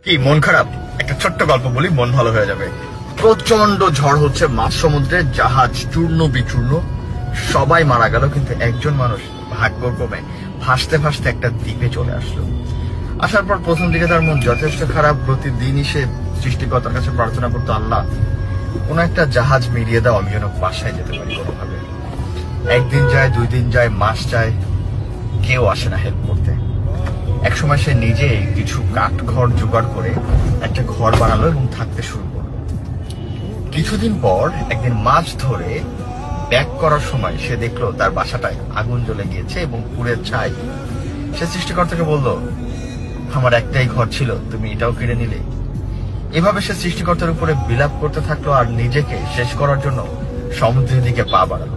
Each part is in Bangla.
কি মন খারাপ? একটা ছোট্ট গল্প বলি, মন ভালো হয়ে যাবে। প্রচন্ড ঝড় হচ্ছে, মাঝ সমুদ্রে জাহাজ চূর্ণ বিচূর্ণ, সবাই মারা গেল, কিন্তু একজন মানুষ ভাগ্যক্রমে ভাসতে ভাসতে একটা দ্বীপে চলে আসলো। আসার পর প্রথম দিকে তার মন যথেষ্ট খারাপ। প্রতিদিনই সে সৃষ্টিকর্তার কাছে প্রার্থনা করতো, আল্লাহ কোন একটা জাহাজ মিলিয়ে দাও, আমি যেন বাসায় যেতে পারি কোনোভাবে। একদিন যায়, 2 দিন যায়, মাস যায়, কেউ আসে না হেল্প করতে। একসময় সে নিজে কিছু কাঠ ঘর জোগাড় করে একটা ঘর বানালো এবং থাকতে শুরু করলো। কিছুদিন পর একদিন মাছ ধরে ব্যাক করার সময় সে দেখলো তার বাসাটায় আগুন জ্বলে গিয়েছে এবং পুড়ে ছাই। সে সৃষ্টিকর্তাকে বলল, আমার একটাই ঘর ছিল, তুমি এটাও কেড়ে নিলে। এভাবে সে সৃষ্টিকর্তার উপরে বিলাপ করতে থাকলো আর নিজেকে শেষ করার জন্য সমুদ্রের দিকে পা বাড়ালো।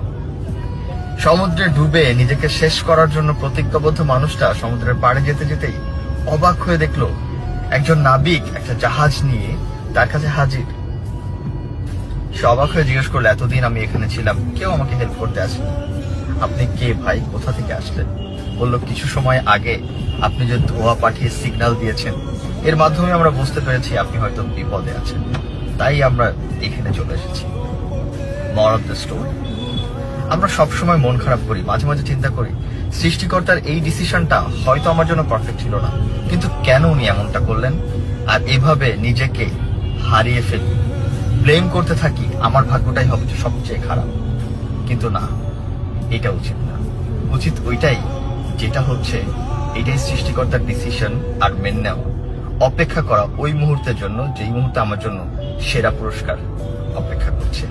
সমুদ্রে ডুবে নিজেকে শেষ করার জন্য প্রতিজ্ঞাবদ্ধ মানুষটা সমুদ্রের পাড়ে যেতে যেতেই অবাক হয়ে দেখলো একজন নাবিক একটা জাহাজ নিয়ে তার কাছে হাজির। সে অবাক হয়ে জিজ্ঞেস করলো, এতদিন আমি এখানে ছিলাম, কেউ আমাকে হেল্প করতে আসেনি, আপনি কে ভাই, কোথা থেকে আসলেন? বলল, কিছু সময় আগে আপনি যে ধোঁয়া পাঠিয়ে সিগন্যাল দিয়েছেন, এর মাধ্যমে আমরা বুঝতে পেরেছি আপনি হয়তো বিপদে আছেন, তাই আমরা এখানে চলে এসেছি। মোরাল অফ দ্য স্টোরি, আমরা সবসময় মন খারাপ করি, মাঝে মাঝে চিন্তা করি সৃষ্টিকর্তার এই ডিসিশনটা হয়তো আমার জন্য পারফেক্ট ছিল না, কিন্তু কেন উনি এমনটা করলেন? আর এভাবে নিজেকে হারিয়ে ফেলি, ব্লেম করতে থাকি, আমার ভাগ্যটাই হবে সবচেয়ে খারাপ। কিন্তু না, এটা উচিত না। উচিত ওইটাই যেটা হচ্ছে, এটাই সৃষ্টিকর্তার ডিসিশন, আর মেনে নেওয়া, অপেক্ষা করা ওই মুহূর্তের জন্য যেই মুহূর্তে আমার জন্য সেরা পুরস্কার অপেক্ষা করছে।